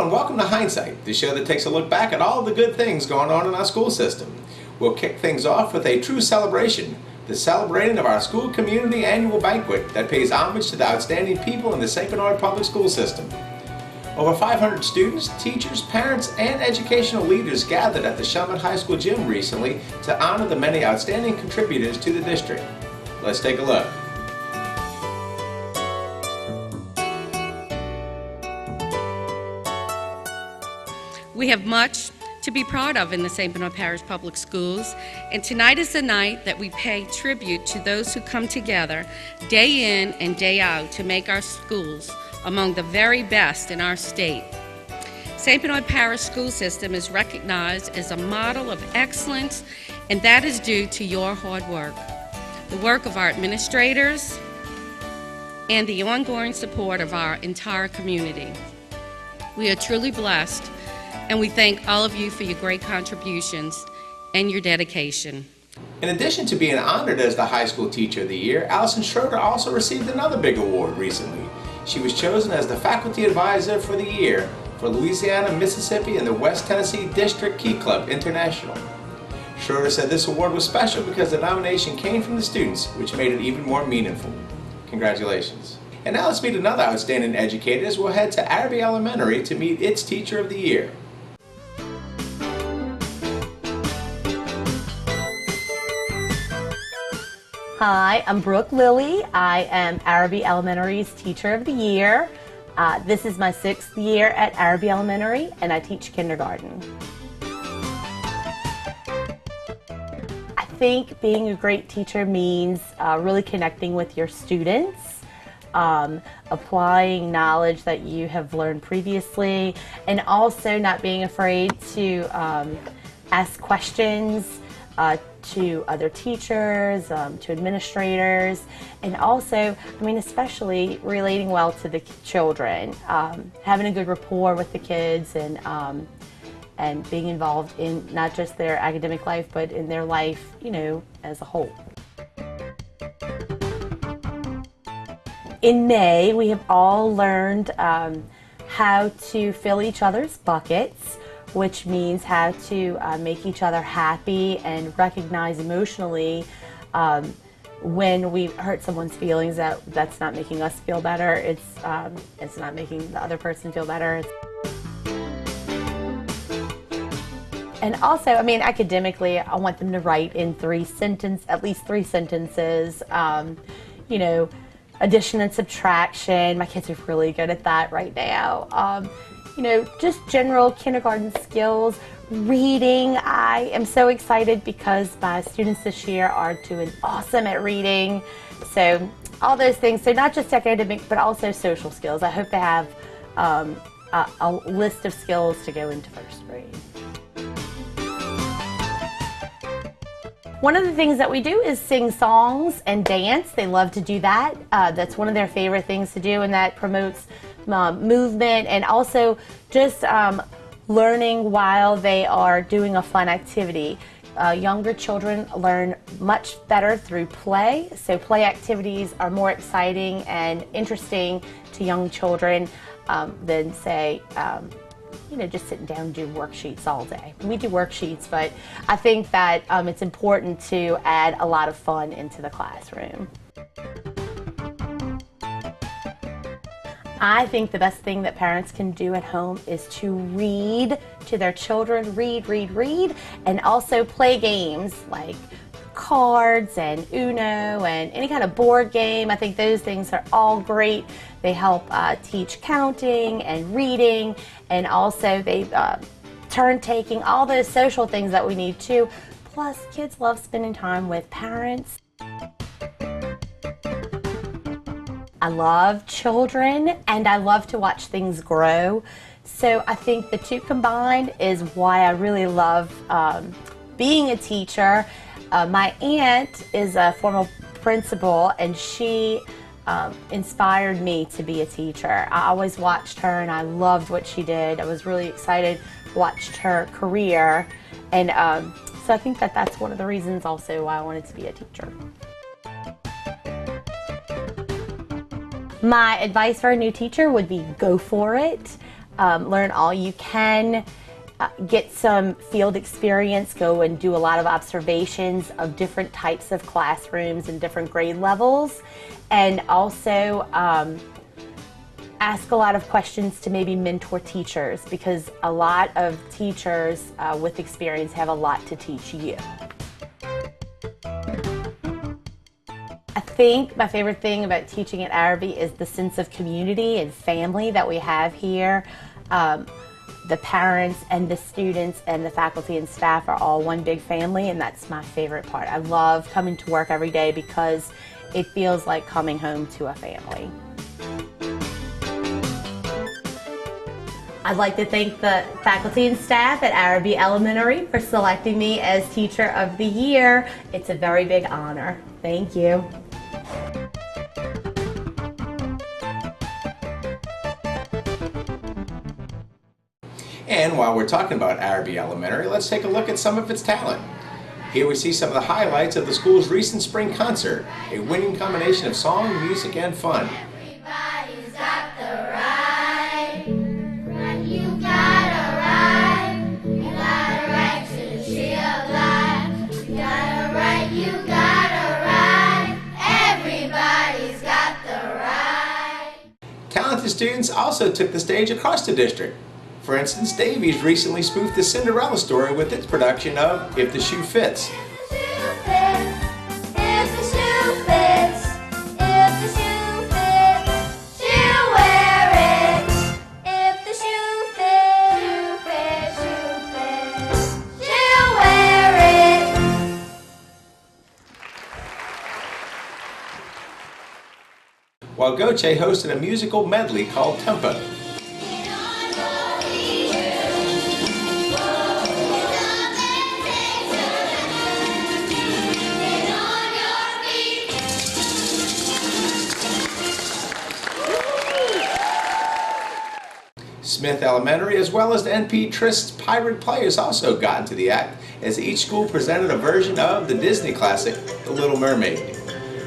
and welcome to Hindsight, the show that takes a look back at all the good things going on in our school system. We'll kick things off with a true celebration, the celebrating of our school community annual banquet that pays homage to the outstanding people in the St. Bernard Public School System. Over 500 students, teachers, parents, and educational leaders gathered at the Shellman High School gym recently to honor the many outstanding contributors to the district. Let's take a look. We have much to be proud of in the St. Bernard Parish Public Schools, and tonight is the night that we pay tribute to those who come together day in and day out to make our schools among the very best in our state. St. Bernard Parish School System is recognized as a model of excellence, and that is due to your hard work, the work of our administrators, and the ongoing support of our entire community. We are truly blessed, and we thank all of you for your great contributions and your dedication. In addition to being honored as the High School Teacher of the Year, Allison Schroeder also received another big award recently. She was chosen as the Faculty Advisor for the Year for Louisiana, Mississippi, and the West Tennessee District Key Club International. Schroeder said this award was special because the nomination came from the students, which made it even more meaningful. Congratulations. And now let's meet another outstanding educator as we'll head to Araby Elementary to meet its Teacher of the Year. Hi, I'm Brooke Lilly. I am Araby Elementary's Teacher of the Year. This is my 6th year at Araby Elementary, and I teach kindergarten. I think being a great teacher means really connecting with your students, applying knowledge that you have learned previously, and also not being afraid to ask questions to other teachers, to administrators, and also, especially relating well to the children, having a good rapport with the kids, and being involved in not just their academic life, but in their life, as a whole. In May, we have all learned how to fill each other's buckets, which means how to make each other happy and recognize emotionally when we hurt someone's feelings that's not making us feel better. It's not making the other person feel better. And also, academically, I want them to write in at least three sentences. Addition and subtraction. My kids are really good at that right now. Just general kindergarten skills. Reading, I am so excited because my students this year are doing awesome at reading. So all those things, so not just academic, but also social skills. I hope to have a list of skills to go into 1st grade. One of the things that we do is sing songs and dance. They love to do that. That's one of their favorite things to do, and that promotes movement and also just learning while they are doing a fun activity. Younger children learn much better through play, so play activities are more exciting and interesting to young children than, say, just sitting down and do worksheets all day. We do worksheets, but I think that it's important to add a lot of fun into the classroom. I think the best thing that parents can do at home is to read to their children, read, and also play games like cards and Uno and any kind of board game. I think those things are all great. They help teach counting and reading, and also they turn taking, all those social things that we need too. Plus, kids love spending time with parents. I love children, and I love to watch things grow. So I think the two combined is why I really love being a teacher. My aunt is a former principal, and she inspired me to be a teacher. I always watched her, and I loved what she did. I was really excited, watched her career, and so I think that that's one of the reasons also why I wanted to be a teacher. My advice for a new teacher would be go for it. learn all you can. Get some field experience, go and do a lot of observations of different types of classrooms and different grade levels, and also ask a lot of questions to maybe mentor teachers, because a lot of teachers with experience have a lot to teach you. I think my favorite thing about teaching at Araby is the sense of community and family that we have here. The parents and the students and the faculty and staff are all one big family, and that's my favorite part. I love coming to work every day because it feels like coming home to a family. I'd like to thank the faculty and staff at Araby Elementary for selecting me as Teacher of the Year. It's a very big honor. Thank you. And while we're talking about Araby Elementary, let's take a look at some of its talent. Here we see some of the highlights of the school's recent spring concert, a winning combination of song, music, and fun. Everybody's got the right, and you got a right, you got a right to the tree of life, you got a right, you got a right, everybody's got the right. Talented students also took the stage across the district. For instance, Davies recently spoofed the Cinderella story with its production of If the Shoe Fits. If the shoe fits, if the shoe fits, she'll wear it. If the shoe fits, she'll wear it. While Goche hosted a musical medley called Tempo. Smith Elementary, as well as the NP Trist's Pirate Players, also got into the act as each school presented a version of the Disney classic, The Little Mermaid.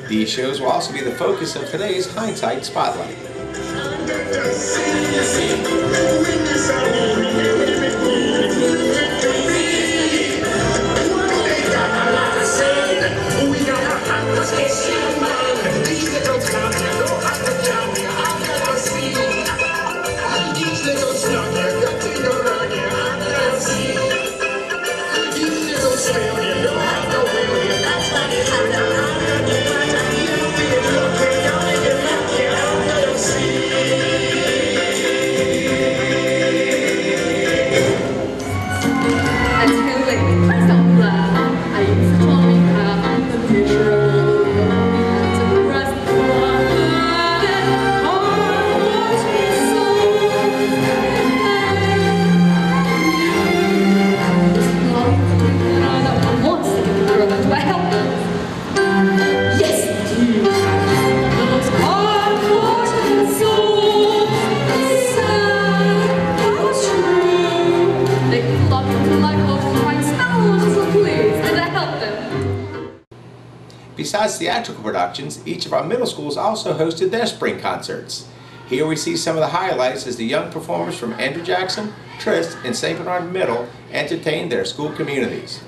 These shows will also be the focus of today's Hindsight Spotlight. Besides theatrical productions, each of our middle schools also hosted their spring concerts. Here we see some of the highlights as the young performers from Andrew Jackson, Trist, and St. Bernard Middle entertained their school communities.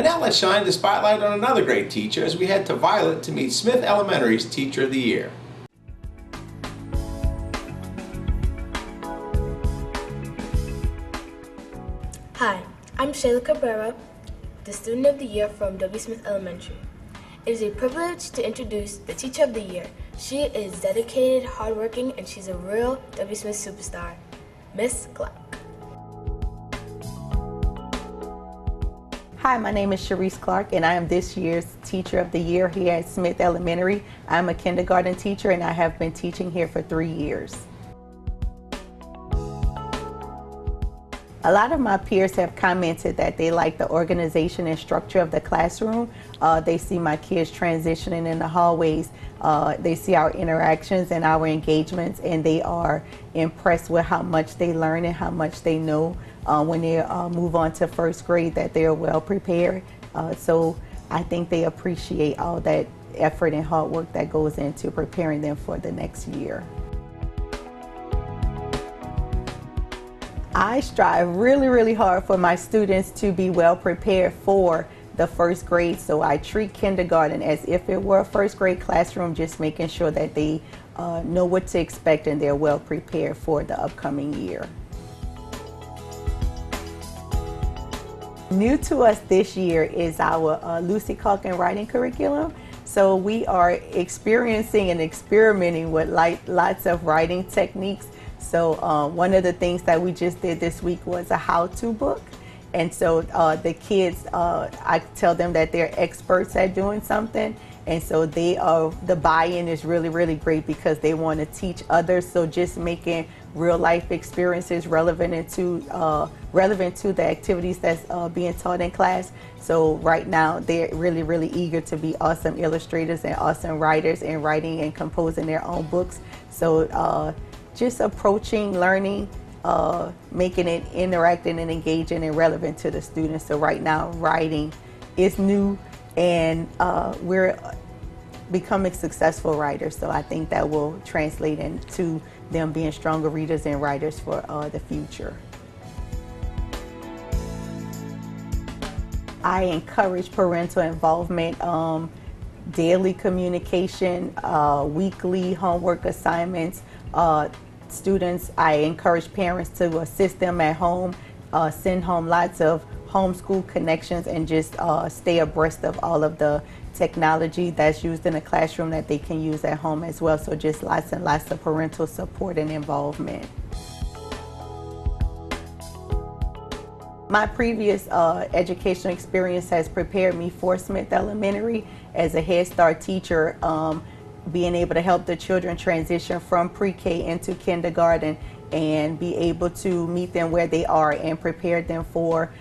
And now let's shine the spotlight on another great teacher as we head to Violet to meet Smith Elementary's Teacher of the Year. Hi, I'm Shayla Cabrera, the Student of the Year from W. Smith Elementary. It is a privilege to introduce the Teacher of the Year. She is dedicated, hardworking, and she's a real W. Smith superstar, Miss Clark. Hi, my name is Sharice Clark, and I am this year's Teacher of the Year here at Smith Elementary. I'm a kindergarten teacher, and I have been teaching here for 3 years. A lot of my peers have commented that they like the organization and structure of the classroom. They see my kids transitioning in the hallways. They see our interactions and our engagements, and they are impressed with how much they learn and how much they know when they move on to first grade, that they're well prepared. So I think they appreciate all that effort and hard work that goes into preparing them for the next year. I strive really hard for my students to be well prepared for the first grade, so I treat kindergarten as if it were a first grade classroom, just making sure that they know what to expect and they're well prepared for the upcoming year. New to us this year is our Lucy Calkin writing curriculum. So we are experiencing and experimenting with lots of writing techniques. So one of the things that we just did this week was a how-to book. And so the kids, I tell them that they're experts at doing something. And so the buy-in is really great because they want to teach others. So just making real life experiences relevant to the activities that's being taught in class. So right now they're really eager to be awesome illustrators and awesome writers and writing and composing their own books. So just approaching learning, making it interactive and engaging and relevant to the students. So right now writing is new, and we're becoming successful writers. So I think that will translate into them being stronger readers and writers for the future. I encourage parental involvement, daily communication, weekly homework assignments. Students, I encourage parents to assist them at home, send home lots of homeschool connections, and just stay abreast of all of the technology that's used in the classroom that they can use at home as well. So just lots and lots of parental support and involvement. My previous educational experience has prepared me for Smith Elementary as a Head Start teacher, being able to help the children transition from pre-K into kindergarten and be able to meet them where they are and prepare them for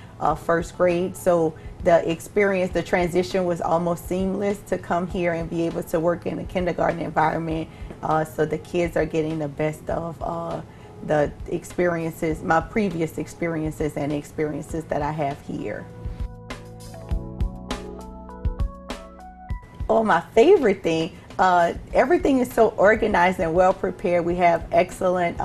first grade. So the experience, the transition was almost seamless to come here and be able to work in a kindergarten environment. So the kids are getting the best of the experiences, my previous experiences and experiences that I have here. Oh, my favorite thing, everything is so organized and well prepared. We have excellent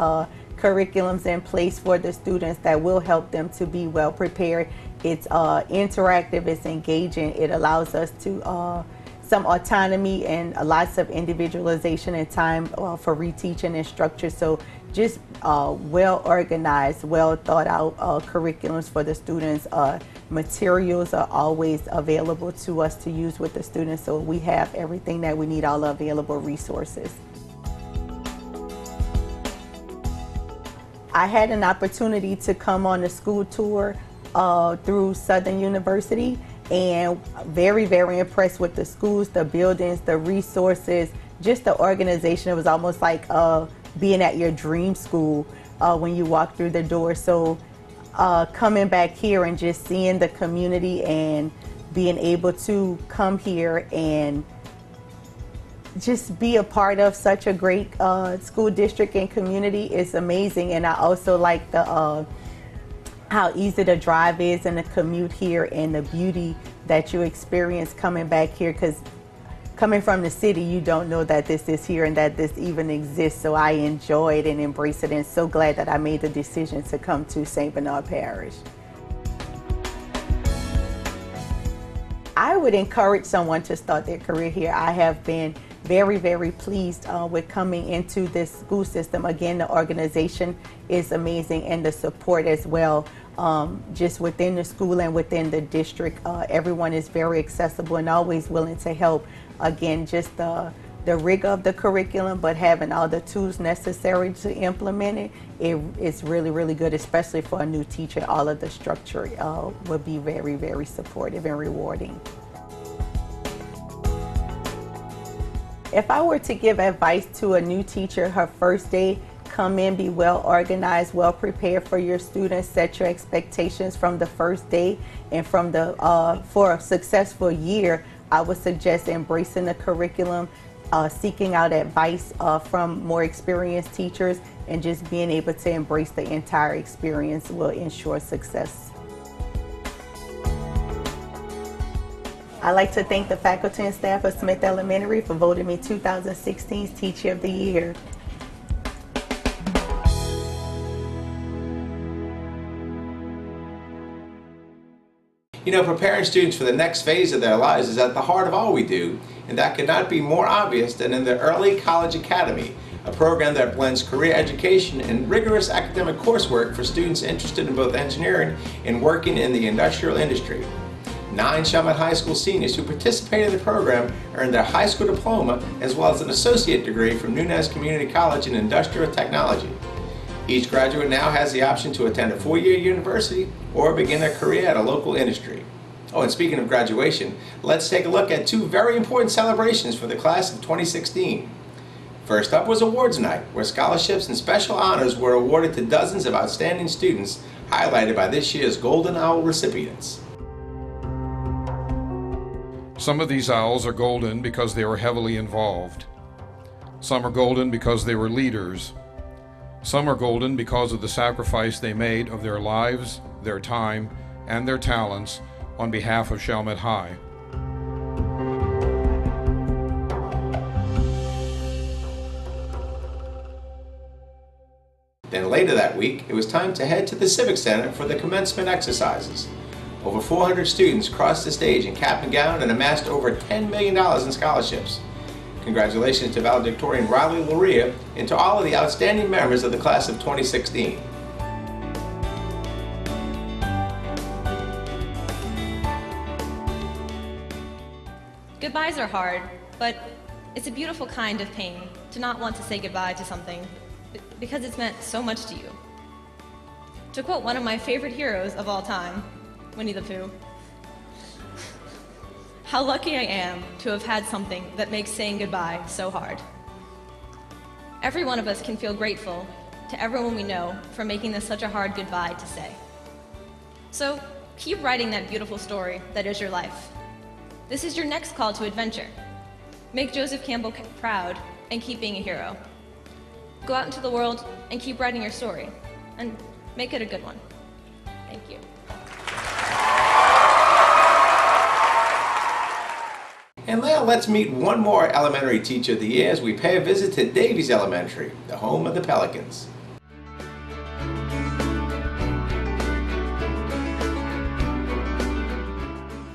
curriculums in place for the students that will help them to be well prepared. It's interactive, it's engaging, it allows us to some autonomy and lots of individualization and time for reteaching and structure. So just well organized, well thought out curriculums for the students. Materials are always available to us to use with the students, so we have everything that we need, all the available resources. I had an opportunity to come on a school tour through Southern University, and very impressed with the schools, the buildings, the resources, just the organization. It was almost like being at your dream school when you walk through the door. So coming back here and just seeing the community and being able to come here and just be a part of such a great school district and community is amazing. And I also like the how easy the drive is and the commute here and the beauty that you experience coming back here, because coming from the city, you don't know that this is here and that this even exists. So I enjoy it and embrace it, and so glad that I made the decision to come to St. Bernard Parish. I would encourage someone to start their career here. I have been very, very pleased with coming into this school system. Again, the organization is amazing and the support as well. Just within the school and within the district, everyone is very accessible and always willing to help. Again, just the rigor of the curriculum, but having all the tools necessary to implement it is really, really good, especially for a new teacher. All of the structure will be very, very supportive and rewarding. If I were to give advice to a new teacher her first day, come in, be well organized, well prepared for your students, set your expectations from the first day, and from for a successful year, I would suggest embracing the curriculum, seeking out advice from more experienced teachers, and just being able to embrace the entire experience will ensure success. I'd like to thank the faculty and staff of Smith Elementary for voting me 2016's Teacher of the Year. You know, preparing students for the next phase of their lives is at the heart of all we do, and that could not be more obvious than in the Early College Academy, a program that blends career education and rigorous academic coursework for students interested in both engineering and working in the industrial industry. 9 Chalmette High School seniors who participated in the program earned their high school diploma as well as an associate degree from Nunez Community College in Industrial Technology. Each graduate now has the option to attend a 4-year university or begin their career at a local industry. Oh, and speaking of graduation, let's take a look at 2 very important celebrations for the class of 2016. First up was Awards Night, where scholarships and special honors were awarded to dozens of outstanding students, highlighted by this year's Golden Owl recipients. Some of these owls are golden because they were heavily involved. Some are golden because they were leaders. Some are golden because of the sacrifice they made of their lives, their time, and their talents on behalf of Chalmette High. Then later that week, it was time to head to the Civic Center for the commencement exercises. Over 400 students crossed the stage in cap and gown and amassed over $10 million in scholarships. Congratulations to valedictorian Riley Luria and to all of the outstanding members of the class of 2016. Goodbyes are hard, but it's a beautiful kind of pain to not want to say goodbye to something because it's meant so much to you. To quote one of my favorite heroes of all time, Winnie the Pooh, "How lucky I am to have had something that makes saying goodbye so hard." Every one of us can feel grateful to everyone we know for making this such a hard goodbye to say. So keep writing that beautiful story that is your life. This is your next call to adventure. Make Joseph Campbell proud and keep being a hero. Go out into the world and keep writing your story, and make it a good one. Thank you. And now let's meet one more elementary teacher of the year as we pay a visit to Davies Elementary, the home of the Pelicans.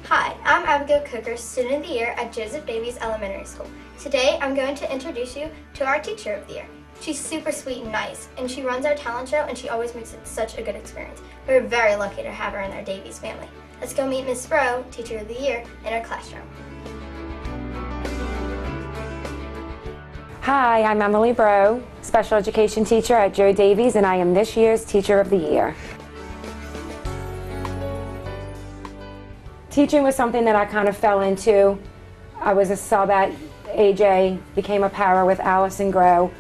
Hi, I'm Abigail Cooker, Student of the Year at Joseph Davies Elementary School. Today, I'm going to introduce you to our Teacher of the Year. She's super sweet and nice, and she runs our talent show, and she always makes it such a good experience. We're very lucky to have her in our Davies family. Let's go meet Miss Sprow, Teacher of the Year, in our classroom. Hi, I'm Emily Breaux, Special Education Teacher at Joe Davies, and I am this year's Teacher of the Year. Teaching was something that I kind of fell into. I was a sub at AJ, became a para with Allison Grow,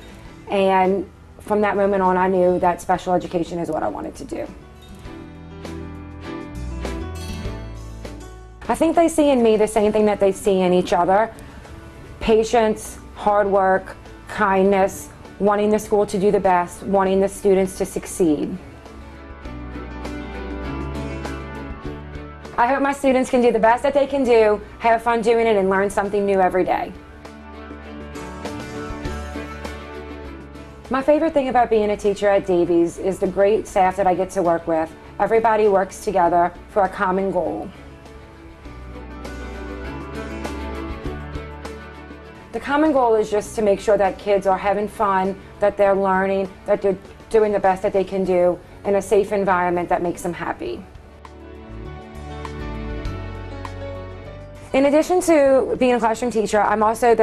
and from that moment on I knew that special education is what I wanted to do. I think they see in me the same thing that they see in each other: patience, hard work, kindness, wanting the school to do the best, wanting the students to succeed. I hope my students can do the best that they can do, have fun doing it, and learn something new every day. My favorite thing about being a teacher at Davies is the great staff that I get to work with. Everybody works together for a common goal. The common goal is just to make sure that kids are having fun, that they're learning, that they're doing the best that they can do in a safe environment that makes them happy. In addition to being a classroom teacher, I'm also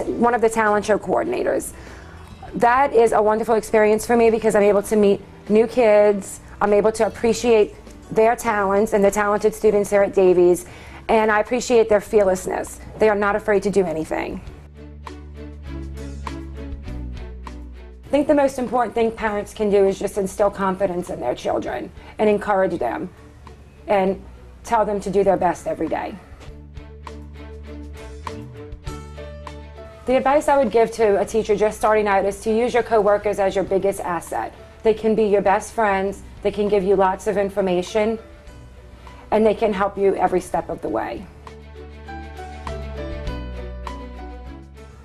one of the talent show coordinators. That is a wonderful experience for me because I'm able to meet new kids, I'm able to appreciate their talents and the talented students here at Davies, and I appreciate their fearlessness. They are not afraid to do anything. I think the most important thing parents can do is just instill confidence in their children and encourage them and tell them to do their best every day. The advice I would give to a teacher just starting out is to use your coworkers as your biggest asset. They can be your best friends, they can give you lots of information, and they can help you every step of the way.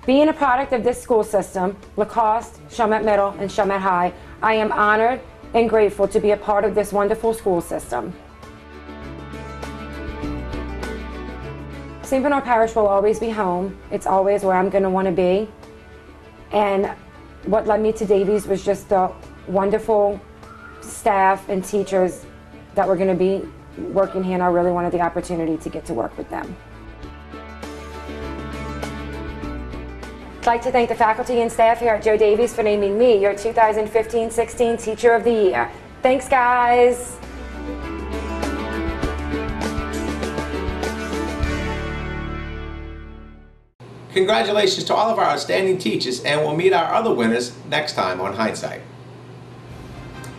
Being a product of this school system, LaCoste, Chalmette Middle, and Chalmette High, I am honored and grateful to be a part of this wonderful school system. St. Bernard Parish will always be home. It's always where I'm going to want to be. And what led me to Davies was just the wonderful staff and teachers that were going to be working here, and I really wanted the opportunity to get to work with them. I'd like to thank the faculty and staff here at Joe Davies for naming me your 2015-16 Teacher of the Year. Thanks, guys. Congratulations to all of our outstanding teachers, and we'll meet our other winners next time on Hindsight.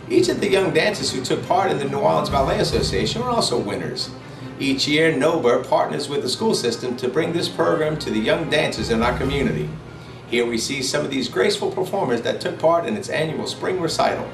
Each of the young dancers who took part in the New Orleans Ballet Association were also winners. Each year, NOBA partners with the school system to bring this program to the young dancers in our community. Here we see some of these graceful performers that took part in its annual spring recital.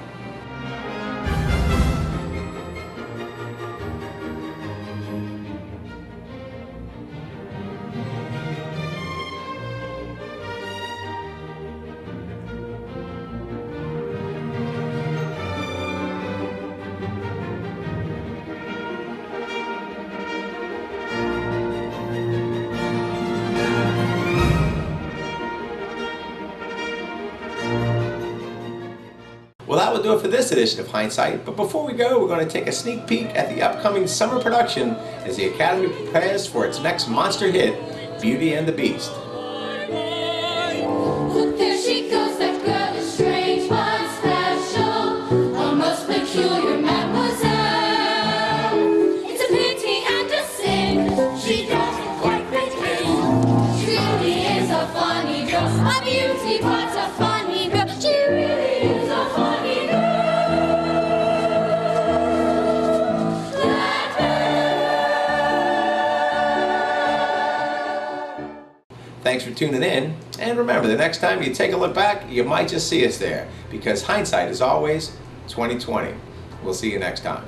Well, that will do it for this edition of Hindsight, but before we go, we're going to take a sneak peek at the upcoming summer production as the Academy prepares for its next monster hit, Beauty and the Beast. Look, there she goes, that girl is strange but special, a most peculiar mademoiselle. It's a pity and a sin, she doesn't quite fit in. She really is a funny girl, a beauty but a funny girl. She really is a funny girl. Thanks for tuning in, and remember, the next time you take a look back, you might just see us there, because hindsight is always 20/20. We'll see you next time.